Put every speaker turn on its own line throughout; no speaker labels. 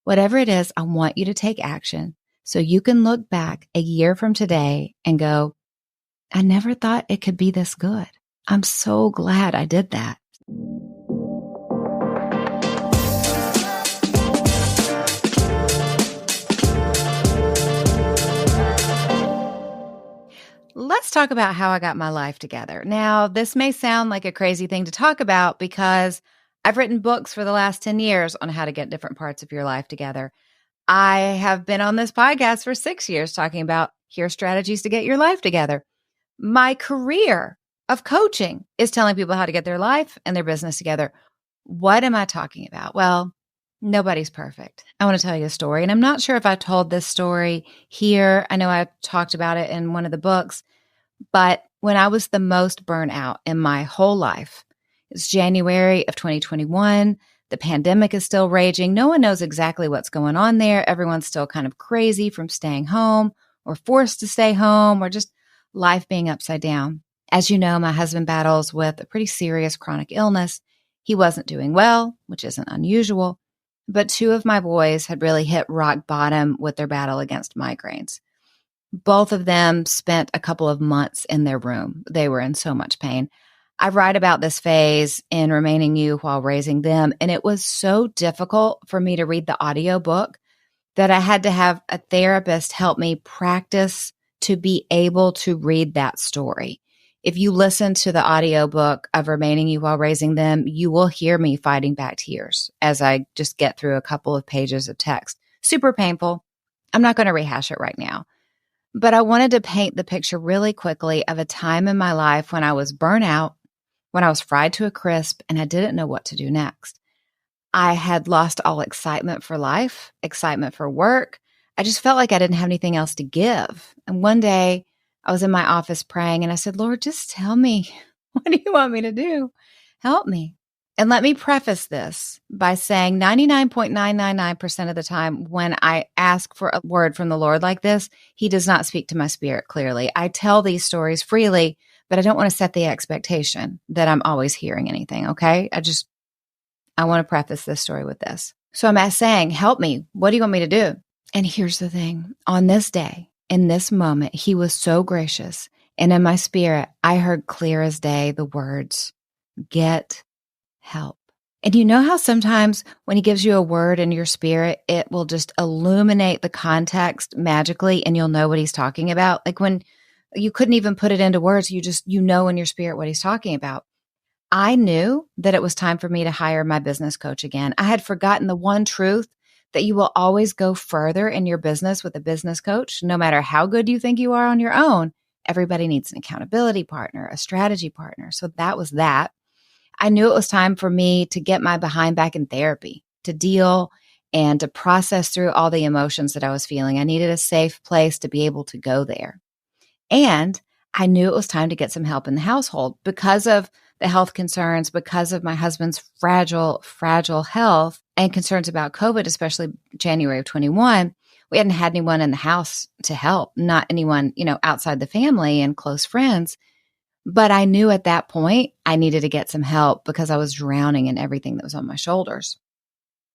Whatever it is, I want you to take action so you can look back a year from today and go, I never thought it could be this good. I'm so glad I did that. Let's talk about how I got my life together. Now, this may sound like a crazy thing to talk about because I've written books for the last 10 years on how to get different parts of your life together. I have been on this podcast for 6 years talking about here strategies to get your life together. My career of coaching is telling people how to get their life and their business together. What am I talking about? Well, nobody's perfect. I want to tell you a story, and I'm not sure if I told this story here. I know I talked about it in one of the books, but when I was the most burnt out in my whole life, it's January of 2021. The pandemic is still raging. No one knows exactly what's going on there. Everyone's still kind of crazy from staying home or forced to stay home or just life being upside down. As you know, my husband battles with a pretty serious chronic illness. He wasn't doing well, which isn't unusual, but 2 of my boys had really hit rock bottom with their battle against migraines. Both of them spent a couple of months in their room. They were in so much pain. I write about this phase in Remaining You While Raising Them, and it was so difficult for me to read the audiobook that I had to have a therapist help me practice to be able to read that story. If you listen to the audiobook of Remaining You While Raising Them, you will hear me fighting back tears as I just get through a couple of pages of text. Super painful. I'm not going to rehash it right now. But I wanted to paint the picture really quickly of a time in my life when I was burnt out, when I was fried to a crisp, and I didn't know what to do next. I had lost all excitement for life, excitement for work. I just felt like I didn't have anything else to give. And one day I was in my office praying and I said, Lord, just tell me, what do you want me to do? Help me. And let me preface this by saying 99.999% of the time when I ask for a word from the Lord like this, He does not speak to my spirit clearly. I tell these stories freely, but I don't want to set the expectation that I'm always hearing anything, okay? I want to preface this story with this. So I'm saying, help me. What do you want me to do? And here's the thing. On this day, in this moment, He was so gracious. And in my spirit, I heard clear as day the words, get help. And you know how sometimes when He gives you a word in your spirit, it will just illuminate the context magically and you'll know what He's talking about? Like when you couldn't even put it into words, you know in your spirit what He's talking about. I knew that it was time for me to hire my business coach again. I had forgotten the one truth that you will always go further in your business with a business coach, no matter how good you think you are on your own. Everybody needs an accountability partner, a strategy partner. So that was that. I knew it was time for me to get my behind back in therapy, to deal and to process through all the emotions that I was feeling. I needed a safe place to be able to go there. And I knew it was time to get some help in the household because of the health concerns, because of my husband's fragile health and concerns about COVID, especially January of 21. We hadn't had anyone in the house to help, not anyone, outside the family and close friends. But I knew at that point I needed to get some help because I was drowning in everything that was on my shoulders.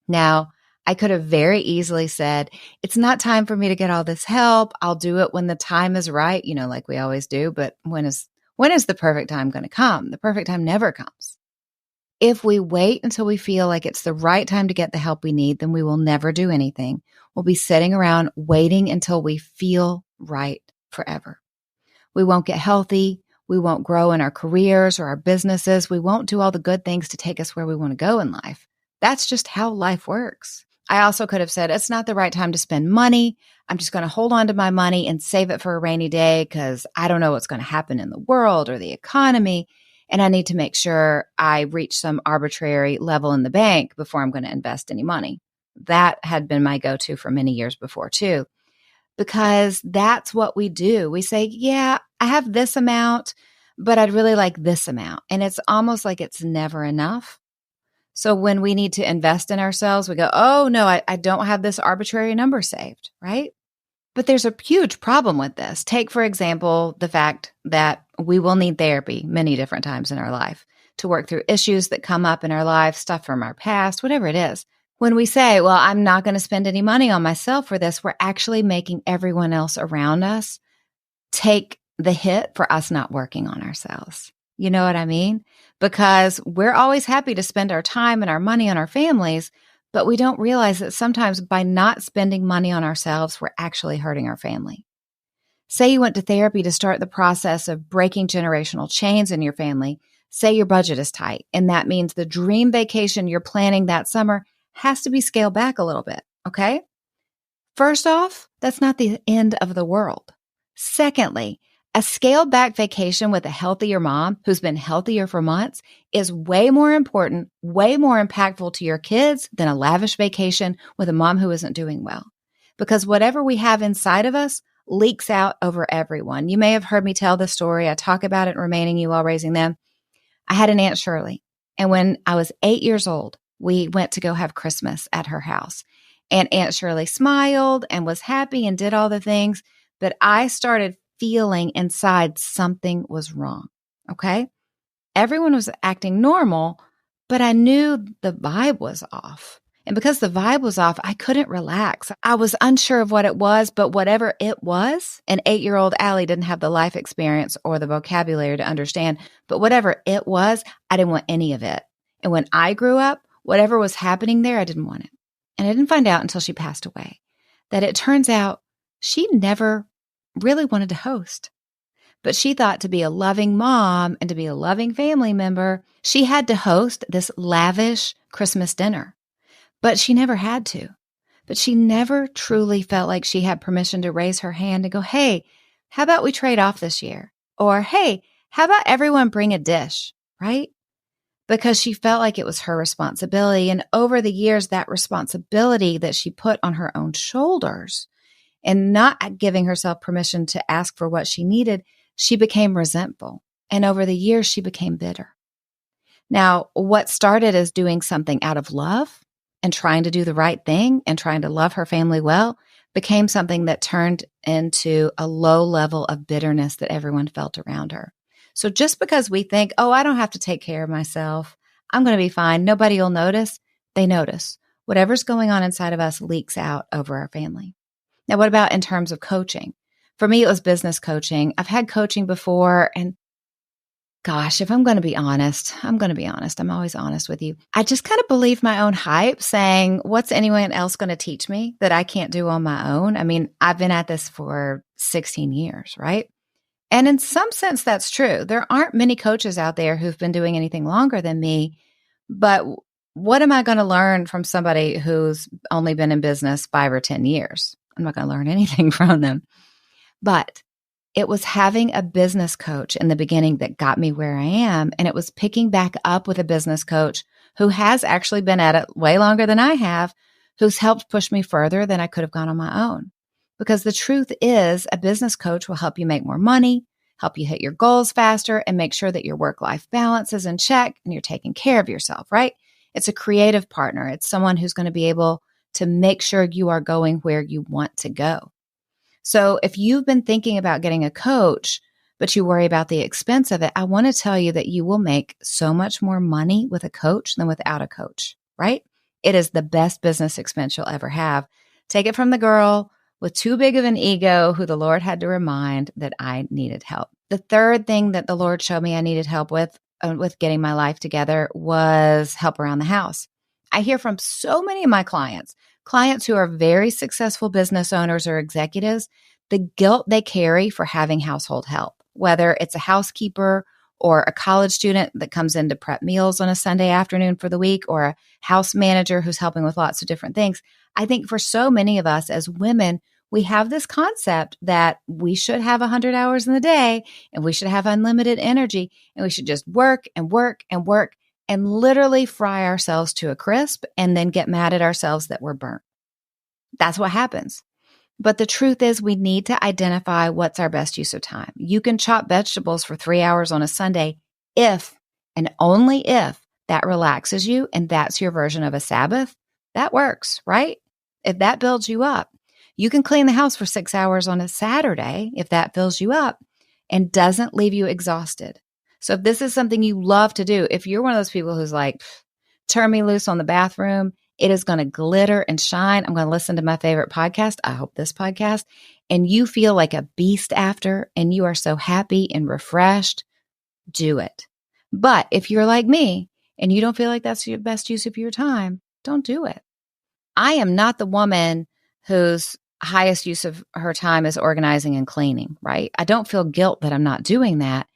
Now, I could have very easily said, it's not time for me to get all this help. I'll do it when the time is right, like we always do. But when is the perfect time going to come? The perfect time never comes. If we wait until we feel like it's the right time to get the help we need, then we will never do anything. We'll be sitting around waiting until we feel right forever. We won't get healthy. We won't grow in our careers or our businesses. We won't do all the good things to take us where we want to go in life. That's just how life works. I also could have said, it's not the right time to spend money. I'm just going to hold on to my money and save it for a rainy day because I don't know what's going to happen in the world or the economy. And I need to make sure I reach some arbitrary level in the bank before I'm going to invest any money. That had been my go-to for many years before too, because that's what we do. We say, yeah, I have this amount, but I'd really like this amount. And it's almost like it's never enough. So when we need to invest in ourselves, we go, oh no, I don't have this arbitrary number saved, right? But there's a huge problem with this. Take, for example, the fact that we will need therapy many different times in our life to work through issues that come up in our life, stuff from our past, whatever it is. When we say, well, I'm not going to spend any money on myself for this, we're actually making everyone else around us take the hit for us not working on ourselves. You know what I mean? Because we're always happy to spend our time and our money on our families, but we don't realize that sometimes by not spending money on ourselves, we're actually hurting our family. Say you went to therapy to start the process of breaking generational chains in your family. Say your budget is tight, and that means the dream vacation you're planning that summer has to be scaled back a little bit, okay? First off, that's not the end of the world. Secondly, a scaled back vacation with a healthier mom who's been healthier for months is way more important, way more impactful to your kids than a lavish vacation with a mom who isn't doing well. Because whatever we have inside of us leaks out over everyone. You may have heard me tell this story. I talk about it in Remaining You While Raising Them. I had an Aunt Shirley, and when I was 8 years old, we went to go have Christmas at her house. And Aunt Shirley smiled and was happy and did all the things, but I started feeling inside something was wrong, okay? Everyone was acting normal, but I knew the vibe was off. And because the vibe was off, I couldn't relax. I was unsure of what it was, but whatever it was, an 8-year-old Alli didn't have the life experience or the vocabulary to understand, but whatever it was, I didn't want any of it. And when I grew up, whatever was happening there, I didn't want it. And I didn't find out until she passed away that it turns out she never really wanted to host. But she thought to be a loving mom and to be a loving family member, she had to host this lavish Christmas dinner. But she never had to. But she never truly felt like she had permission to raise her hand and go, hey, how about we trade off this year? Or, hey, how about everyone bring a dish, right? Because she felt like it was her responsibility. And over the years, that responsibility that she put on her own shoulders and not giving herself permission to ask for what she needed, she became resentful. And over the years, she became bitter. Now, what started as doing something out of love and trying to do the right thing and trying to love her family well became something that turned into a low level of bitterness that everyone felt around her. So just because we think, oh, I don't have to take care of myself, I'm going to be fine, nobody will notice, they notice. Whatever's going on inside of us leaks out over our family. Now, what about in terms of coaching? For me, it was business coaching. I've had coaching before, and gosh, if I'm going to be honest, I'm always honest with you. I just kind of believe my own hype saying, what's anyone else going to teach me that I can't do on my own? I mean, I've been at this for 16 years, right? And in some sense, that's true. There aren't many coaches out there who've been doing anything longer than me, but what am I going to learn from somebody who's only been in business 5 or 10 years? I'm not going to learn anything from them. But it was having a business coach in the beginning that got me where I am. And it was picking back up with a business coach who has actually been at it way longer than I have, who's helped push me further than I could have gone on my own. Because the truth is, a business coach will help you make more money, help you hit your goals faster, and make sure that your work-life balance is in check and you're taking care of yourself, right? It's a creative partner. It's someone who's going to be able to make sure you are going where you want to go. So if you've been thinking about getting a coach, but you worry about the expense of it, I want to tell you that you will make so much more money with a coach than without a coach, right? It is the best business expense you'll ever have. Take it from the girl with too big of an ego who the Lord had to remind that I needed help. The third thing that the Lord showed me I needed help with getting my life together was help around the house. I hear from so many of my clients who are very successful business owners or executives, the guilt they carry for having household help, whether it's a housekeeper or a college student that comes in to prep meals on a Sunday afternoon for the week, or a house manager who's helping with lots of different things. I think for so many of us as women, we have this concept that we should have 100 hours in the day and we should have unlimited energy and we should just work and work and work and literally fry ourselves to a crisp and then get mad at ourselves that we're burnt. That's what happens. But the truth is we need to identify what's our best use of time. You can chop vegetables for 3 hours on a Sunday if and only if that relaxes you and that's your version of a Sabbath. That works, right? If that builds you up. You can clean the house for 6 hours on a Saturday if that fills you up and doesn't leave you exhausted. So if this is something you love to do, if you're one of those people who's like, turn me loose on the bathroom, It is going to glitter and shine. I'm going to listen to my favorite podcast. I hope this podcast. And you feel like a beast after, and you are so happy and refreshed. Do it. But if you're like me and you don't feel like that's your best use of your time, don't do it. I am not the woman whose highest use of her time is organizing and cleaning, right? I don't feel guilt that I'm not doing that.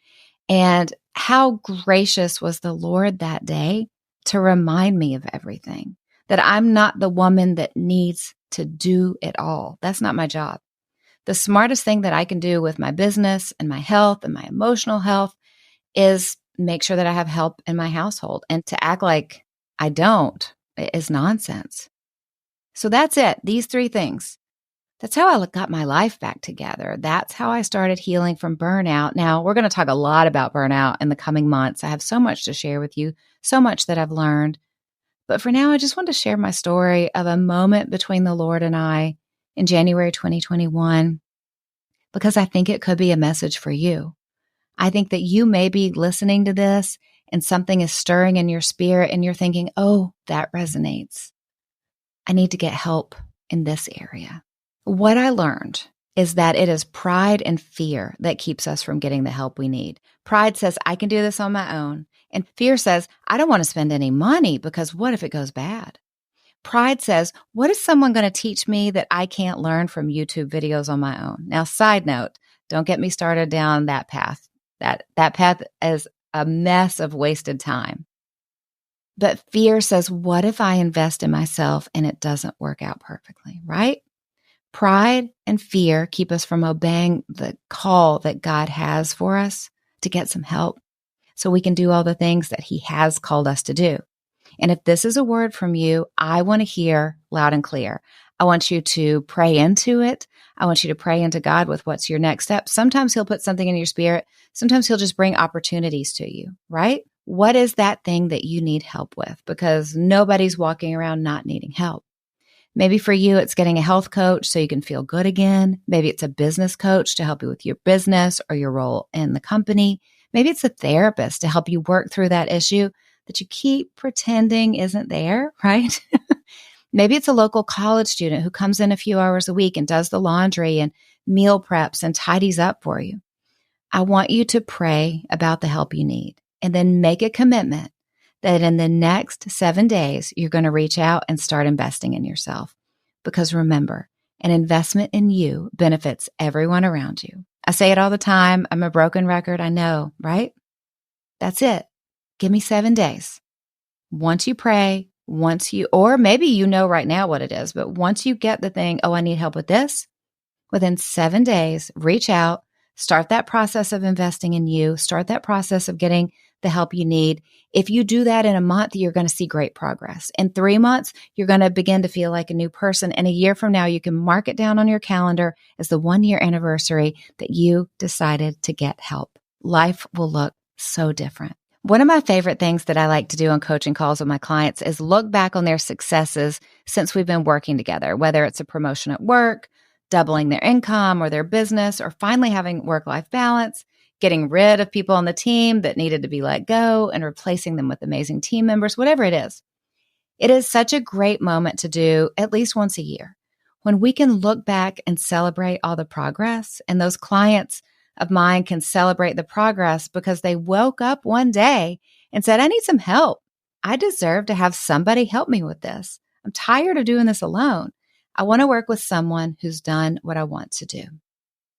And how gracious was the Lord that day to remind me of everything, that I'm not the woman that needs to do it all. That's not my job. The smartest thing that I can do with my business and my health and my emotional health is make sure that I have help in my household. And to act like I don't is nonsense. So that's it. These 3 things. That's how I got my life back together. That's how I started healing from burnout. Now, we're going to talk a lot about burnout in the coming months. I have so much to share with you, so much that I've learned. But for now, I just want to share my story of a moment between the Lord and I in January 2021, because I think it could be a message for you. I think that you may be listening to this and something is stirring in your spirit and you're thinking, oh, that resonates. I need to get help in this area. What I learned is that it is pride and fear that keeps us from getting the help we need. Pride says, I can do this on my own. And fear says, I don't want to spend any money because what if it goes bad? Pride says, what is someone going to teach me that I can't learn from YouTube videos on my own? Now, side note, don't get me started down that path. That path is a mess of wasted time. But fear says, what if I invest in myself and it doesn't work out perfectly, right? Pride and fear keep us from obeying the call that God has for us to get some help so we can do all the things that He has called us to do. And if this is a word from you, I want to hear loud and clear. I want you to pray into it. I want you to pray into God with what's your next step. Sometimes He'll put something in your spirit. Sometimes He'll just bring opportunities to you, right? What is that thing that you need help with? Because nobody's walking around not needing help. Maybe for you, it's getting a health coach so you can feel good again. Maybe it's a business coach to help you with your business or your role in the company. Maybe it's a therapist to help you work through that issue that you keep pretending isn't there, right? Maybe it's a local college student who comes in a few hours a week and does the laundry and meal preps and tidies up for you. I want you to pray about the help you need and then make a commitment that in the next 7 days, you're going to reach out and start investing in yourself. Because remember, an investment in you benefits everyone around you. I say it all the time. I'm a broken record. I know, right? That's it. Give me 7 days. Once you pray, or maybe you know right now what it is, but once you get the thing, oh, I need help with this, within 7 days, reach out, start that process of investing in you, start that process of getting the help you need. If you do that in a month, you're going to see great progress. In 3 months, you're going to begin to feel like a new person. And a year from now, you can mark it down on your calendar as the 1-year anniversary that you decided to get help. Life will look so different. One of my favorite things that I like to do on coaching calls with my clients is look back on their successes since we've been working together, whether it's a promotion at work, doubling their income or their business, or finally having work-life balance, getting rid of people on the team that needed to be let go and replacing them with amazing team members, whatever it is. It is such a great moment to do at least once a year when we can look back and celebrate all the progress. And those clients of mine can celebrate the progress because they woke up one day and said, I need some help. I deserve to have somebody help me with this. I'm tired of doing this alone. I want to work with someone who's done what I want to do.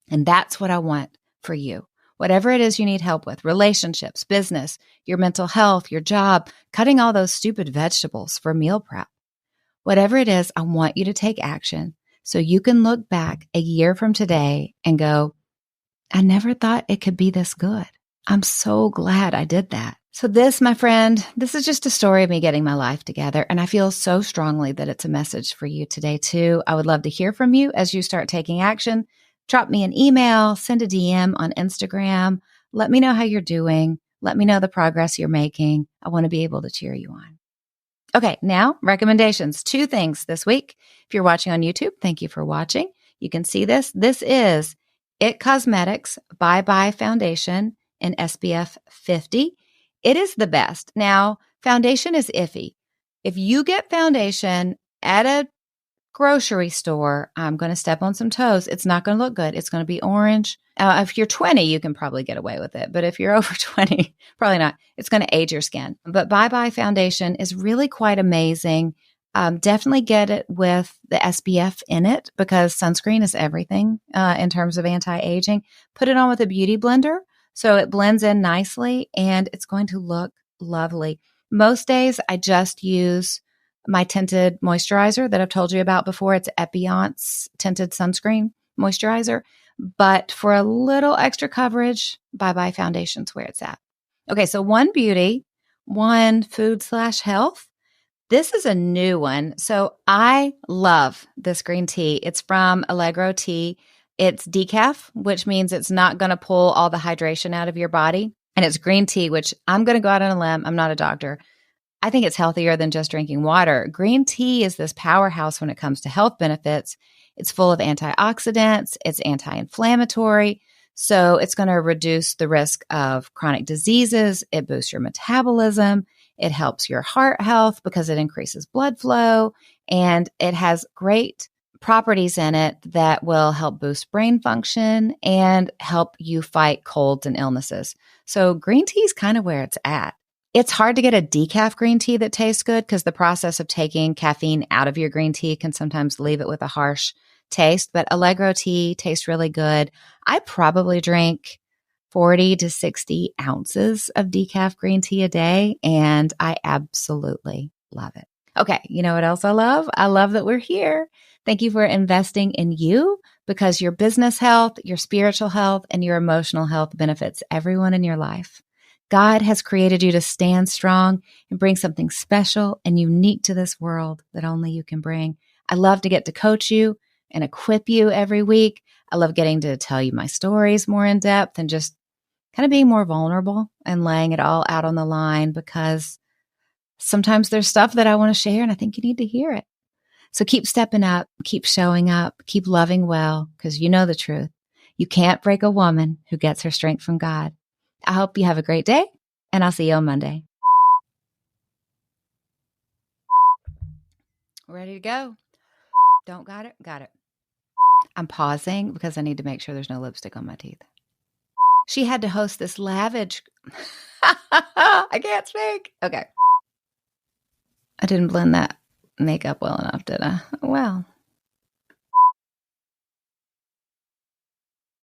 And that's what I want for you. Whatever it is you need help with, relationships, business, your mental health, your job, cutting all those stupid vegetables for meal prep. Whatever it is, I want you to take action so you can look back a year from today and go, I never thought it could be this good. I'm so glad I did that. So this, my friend, this is just a story of me getting my life together. And I feel so strongly that it's a message for you today too. I would love to hear from you as you start taking action. Drop me an email, send a DM on Instagram. Let me know how you're doing. Let me know the progress you're making. I want to be able to cheer you on. Okay, now recommendations. 2 things this week. If you're watching on YouTube, thank you for watching. You can see this. This is It Cosmetics Bye Bye Foundation in SPF 50. It is the best. Now, foundation is iffy. If you get foundation at a grocery store, I'm going to step on some toes. It's not going to look good. It's going to be orange. If you're 20, you can probably get away with it. But if you're over 20, probably not. It's going to age your skin. But Bye Bye Foundation is really quite amazing. Definitely get it with the SPF in it because sunscreen is everything in terms of anti-aging. Put it on with a beauty blender so it blends in nicely and it's going to look lovely. Most days I just use my tinted moisturizer that I've told you about before. It's Epionce tinted sunscreen moisturizer. But for a little extra coverage, Bye Bye Foundation's where it's at. Okay, so one beauty, one food/health. This is a new one. So I love this green tea. It's from Allegro Tea. It's decaf, which means it's not going to pull all the hydration out of your body. And it's green tea, which I'm going to go out on a limb. I'm not a doctor. I think it's healthier than just drinking water. Green tea is this powerhouse when it comes to health benefits. It's full of antioxidants. It's anti-inflammatory. So it's going to reduce the risk of chronic diseases. It boosts your metabolism. It helps your heart health because it increases blood flow. And it has great properties in it that will help boost brain function and help you fight colds and illnesses. So green tea is kind of where it's at. It's hard to get a decaf green tea that tastes good because the process of taking caffeine out of your green tea can sometimes leave it with a harsh taste, but Allegro tea tastes really good. I probably drink 40 to 60 ounces of decaf green tea a day, and I absolutely love it. Okay, you know what else I love? I love that we're here. Thank you for investing in you because your business health, your spiritual health, and your emotional health benefits everyone in your life. God has created you to stand strong and bring something special and unique to this world that only you can bring. I love to get to coach you and equip you every week. I love getting to tell you my stories more in depth and just kind of being more vulnerable and laying it all out on the line because sometimes there's stuff that I want to share and I think you need to hear it. So keep stepping up, keep showing up, keep loving well because you know the truth. You can't break a woman who gets her strength from God. I hope you have a great day, and I'll see you on Monday. Ready to go? Don't got it? Got it. I'm pausing because I need to make sure there's no lipstick on my teeth. She had to host this lavish... I can't speak. Okay. I didn't blend that makeup well enough, did I? Well...